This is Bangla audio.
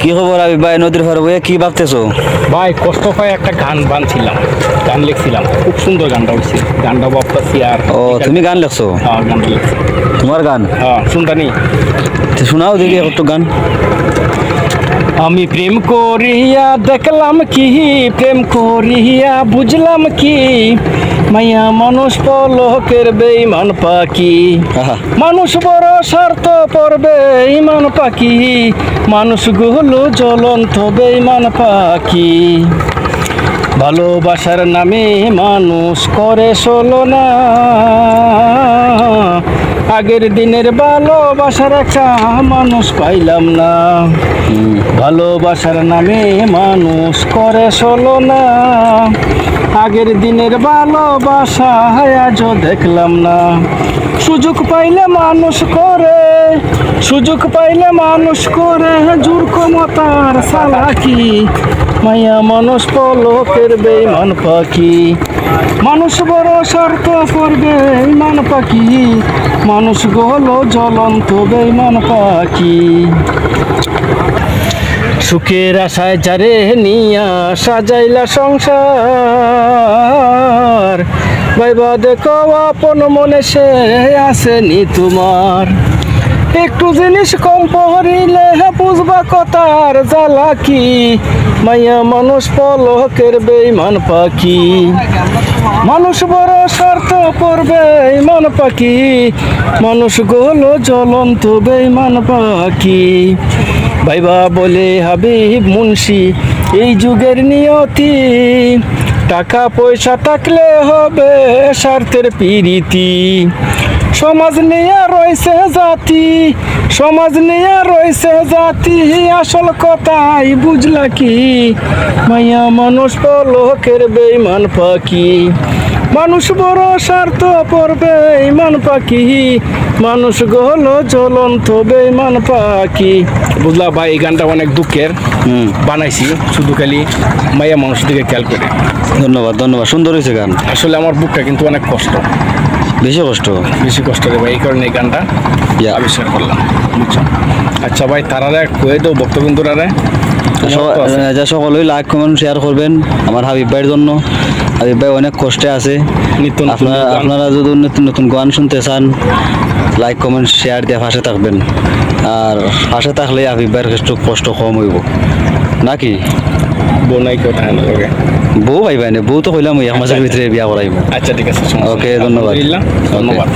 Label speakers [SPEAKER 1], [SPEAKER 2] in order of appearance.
[SPEAKER 1] কি খবর আবি ভাই? নদীর পাড়ে বইয়ে কি ভাবতেছো?
[SPEAKER 2] ভাই কষ্ট পায় একটা গান বানছিলাম, গান লিখছিলাম, খুব সুন্দর গানটা হচ্ছে, গানটা ভাবতেছি। আর
[SPEAKER 1] ও তুমি গান লেখছো?
[SPEAKER 2] হ্যাঁ গানটা লিখছি।
[SPEAKER 1] তোমার গান?
[SPEAKER 2] হ্যাঁ শুনতানি।
[SPEAKER 1] তো শোনাও দেখি একটু গান।
[SPEAKER 2] আমি প্রেম করিয়া দেখলাম কি, প্রেম করিয়া বুঝলাম কি, মাইয়া মানুষ পলকের বেঈমান পাখি।
[SPEAKER 1] আহা,
[SPEAKER 2] মানুষ বড় স্বার্থ পড়বে ইমান পাখি, মানুষগুলো জ্বলন্ত বেঈমান পাখি। ভালোবাসার নামে মানুষ করে ছলনা, আগের দিনের ভালোবাসার একটা মানুষ পাইলাম না। ভালোবাসার নামে মানুষ করে ছলনা, আগের দিনের ভালোবাসা আজও দেখলাম না। সুযোগ পাইলে মানুষ করে, সুযোগ পাইলে মানুষ করে জোর ক্ষমতার চালাকি, মাইয়া মানুষ পলকের বেঈমান পাখি। মানুষ বড় স্বার্থ করবে বেঈমান পাখি, মানুষ হলো জ্বলন্ত বেঈমান পাখি। সুখের আশায় যারে নিয়া সাজাইলা সংসার, ভাইবা দেখো আপন মনে সে আসেনি তোমার। একটু জিনিস কম পড়িলে বুঝবা কথার জ্বালা কি, মাইয়া মানুষ পলকের বেঈমান পাখি। মানুষ বড় স্বার্থ করবে বেঈমান পাখি, মানুষ গোলো জ্বলন্ত বেঈমান পাখি। ভাইবা বলে হাবিব মুন্সি এই যুগের নিয়তি, টাকা পয়সা থাকলে হবে স্বার্থের পিরিতি। সমাজ নিয়ে রয়েছে জাতি, সমাজ নিয়ে রয়েছে জাতি, আসল কথাই বুঝলা কি, মাইয়া মানুষ পলকের বেঈমান পাখি। মানুষ বড় স্বার্থ পড়বে বেঈমান পাখি, মানুষ গহলো জ্বলন্ত বেঈমান পাখি। বুঝলা ভাই, এই গানটা অনেক দুঃখের বানাইছি, শুধু খালি মাইয়া মানুষ দিকে খেয়াল করে।
[SPEAKER 1] ধন্যবাদ ধন্যবাদ, সুন্দর হয়েছে গান।
[SPEAKER 2] আসলে আমার বুকটা কিন্তু অনেক কষ্ট,
[SPEAKER 1] বেশি কষ্ট?
[SPEAKER 2] বেশি কষ্ট রে ভাই, এই কারণে এই গানটা আবিষ্কার করলাম, বুঝছো? আচ্ছা ভাই, তারারে কয়ে দেবো ভক্তবৃন্দরারে,
[SPEAKER 1] সকলেই লাইক কমেন্ট শেয়ার করবেন আমার হাবিব ভাইয়ের জন্য। হাবিব ভাই অনেক কষ্টে আছে। আপনারা যদি নতুন নতুন গান শুনতে চান, লাইক কমেন্ট শেয়ার দিয়ে পাশে থাকবেন। আর পাশে থাকলে হাবিব ভাইয়ের একটু কষ্ট কম হইব নাকি?
[SPEAKER 2] বউ নাই কেউ থাকে না লগে?
[SPEAKER 1] বউ ভাই ভাই বউ তো কইলাম এক মাসের ভিতরে বিয়া করাইব।
[SPEAKER 2] আচ্ছা ঠিক আছে,
[SPEAKER 1] ওকে ধন্যবাদ।
[SPEAKER 2] ধন্যবাদ।